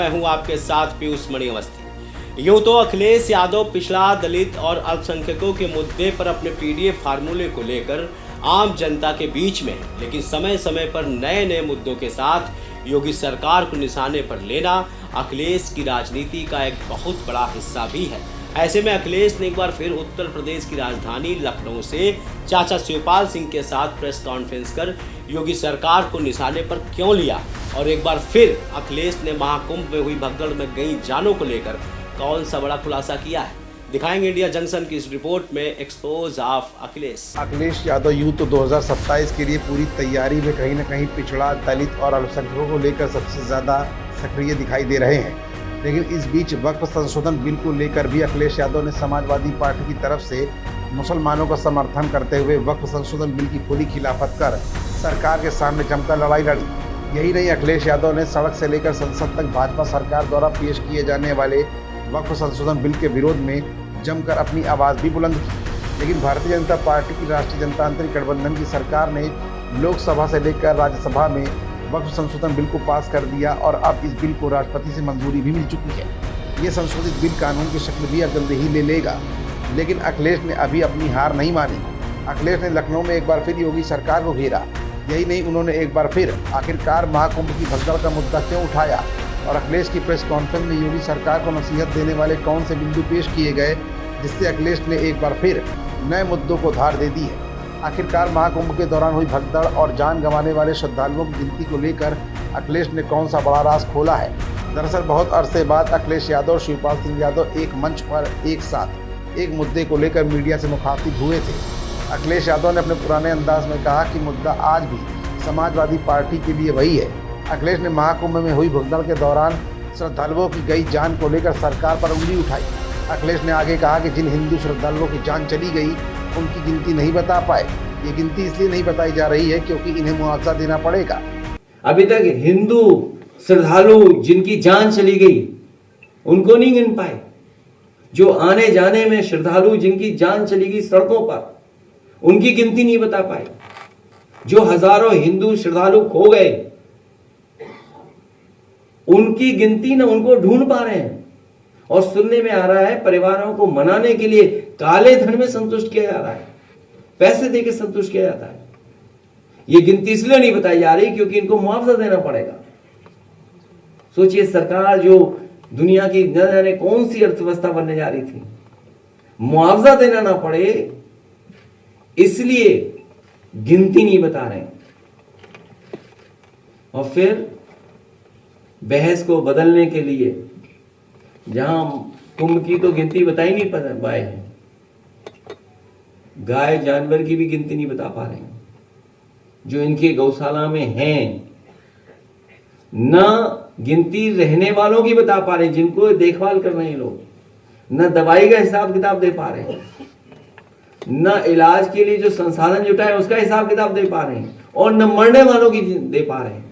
मैं हूं आपके साथ पीयूष मणि अवस्थी। यूं तो अखिलेश यादव पिछड़ा, दलित और अल्पसंख्यकों के मुद्दे पर अपने पीडीएफ फार्मूले को लेकर आम जनता के बीच में है, लेकिन समय समय पर नए नए मुद्दों के साथ योगी सरकार को निशाने पर लेना अखिलेश की राजनीति का एक बहुत बड़ा हिस्सा भी है। ऐसे में अखिलेश ने एक बार फिर उत्तर प्रदेश की राजधानी लखनऊ से चाचा शिवपाल सिंह के साथ प्रेस कॉन्फ्रेंस कर योगी सरकार को निशाने पर क्यों लिया और एक बार फिर अखिलेश ने महाकुंभ में हुई भगदड़ में गई जानों को लेकर कौन सा बड़ा खुलासा किया है, दिखाएंगे इंडिया जंक्शन की इस रिपोर्ट में एक्सपोज ऑफ अखिलेश यादव यूं तो 2027 के लिए पूरी तैयारी में कहीं न कहीं पिछड़ा, दलित और अल्पसंख्यकों को लेकर सबसे ज्यादा सक्रिय दिखाई दे रहे हैं। लेकिन इस बीच वक्फ संशोधन बिल को लेकर भी अखिलेश यादव ने समाजवादी पार्टी की तरफ से मुसलमानों का समर्थन करते हुए वक्फ संशोधन बिल की खुली खिलाफत कर सरकार के सामने जमकर लड़ाई लड़ी। यही नहीं, अखिलेश यादव ने सड़क से लेकर संसद तक भाजपा सरकार द्वारा पेश किए जाने वाले वक्फ संशोधन बिल के विरोध में जमकर अपनी आवाज़ भी बुलंद की। लेकिन भारतीय जनता पार्टी की राष्ट्रीय जनतांत्रिक गठबंधन की सरकार ने लोकसभा से लेकर राज्यसभा में वक्फ संशोधन बिल को पास कर दिया और अब इस बिल को राष्ट्रपति से मंजूरी भी मिल चुकी है। ये संशोधित बिल कानून की शक्ल भी अब जल्द ही ले लेगा। लेकिन अखिलेश ने अभी अपनी हार नहीं मानी। अखिलेश ने लखनऊ में एक बार फिर योगी सरकार को घेरा। यही नहीं, उन्होंने एक बार फिर आखिरकार महाकुंभ की भगदड़ का मुद्दा क्यों उठाया और अखिलेश की प्रेस कॉन्फ्रेंस में योगी सरकार को नसीहत देने वाले कौन से बिंदु पेश किए गए जिससे अखिलेश ने एक बार फिर नए मुद्दों को धार दे दी है। आखिरकार महाकुंभ के दौरान हुई भगदड़ और जान गंवाने वाले श्रद्धालुओं की गिनती को लेकर अखिलेश ने कौन सा बड़ा राज खोला है। दरअसल बहुत अरसे बाद अखिलेश यादव और शिवपाल सिंह यादव एक मंच पर एक साथ एक मुद्दे को लेकर मीडिया से मुखातिब हुए थे। अखिलेश यादव ने अपने पुराने अंदाज में कहा कि मुद्दा आज भी समाजवादी पार्टी के लिए वही है। अखिलेश ने महाकुंभ में हुई भगदड़ के दौरान श्रद्धालुओं की गई जान को लेकर सरकार पर उंगली उठाई। अखिलेश ने आगे कहा कि जिन हिंदू श्रद्धालुओं की जान चली गई उनकी गिनती नहीं बता पाए। ये गिनती इसलिए नहीं बताई जा रही है क्योंकि इन्हें मुआवजा देना पड़ेगा। अभी तक हिंदू श्रद्धालु जिनकी जान चली गई उनको नहीं गिन पाए। जो आने जाने में श्रद्धालु जिनकी जान चली गई सड़कों पर, उनकी गिनती नहीं बता पाए। जो हजारों हिंदू श्रद्धालु खो गए उनकी गिनती न उनको ढूंढ पा रहे हैं। और सुनने में आ रहा है परिवारों को मनाने के लिए काले धन में संतुष्ट किया जा रहा है, पैसे देकर संतुष्ट किया जाता है। ये गिनती इसलिए नहीं बताई जा रही क्योंकि इनको मुआवजा देना पड़ेगा। सोचिए, सरकार जो दुनिया की न जाने कौन सी अर्थव्यवस्था बनने जा रही थी, मुआवजा देना ना पड़े इसलिए गिनती नहीं बता रहे। और फिर बहस को बदलने के लिए जहां कुंभ की तो गिनती बता ही नहीं पाए हैं, गाय जानवर की भी गिनती नहीं बता पा रहे हैं जो इनके गौशाला में हैं। न गिनती रहने वालों की बता पा रहे हैं जिनको देखभाल कर रहे हैं लोग, न दवाई का हिसाब किताब दे पा रहे हैं, न इलाज के लिए जो संसाधन जुटाए उसका हिसाब किताब दे पा रहे हैं, और न मरने वालों की दे पा रहे हैं।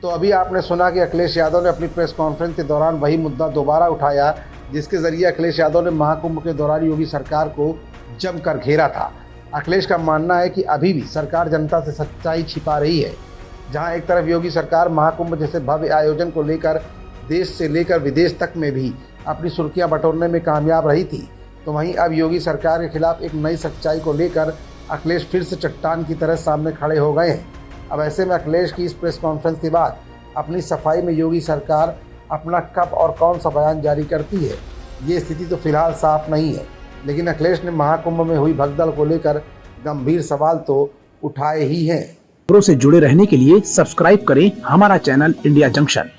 तो अभी आपने सुना कि अखिलेश यादव ने अपनी प्रेस कॉन्फ्रेंस के दौरान वही मुद्दा दोबारा उठाया जिसके जरिए अखिलेश यादव ने महाकुंभ के दौरान योगी सरकार को जमकर घेरा था। अखिलेश का मानना है कि अभी भी सरकार जनता से सच्चाई छिपा रही है। जहां एक तरफ योगी सरकार महाकुंभ जैसे भव्य आयोजन को लेकर देश से लेकर विदेश तक में भी अपनी सुर्खियां बटोरने में कामयाब रही थी, तो वहीं अब योगी सरकार के खिलाफ एक नई सच्चाई को लेकर अखिलेश फिर से चट्टान की तरह सामने खड़े हो गए हैं। अब ऐसे में अखिलेश की इस प्रेस कॉन्फ्रेंस के बाद अपनी सफाई में योगी सरकार अपना कब और कौन सा बयान जारी करती है, ये स्थिति तो फिलहाल साफ नहीं है। लेकिन अखिलेश ने महाकुंभ में हुई भगदड़ को लेकर गंभीर सवाल तो उठाए ही हैं। खबरों से जुड़े रहने के लिए सब्सक्राइब करें हमारा चैनल इंडिया जंक्शन।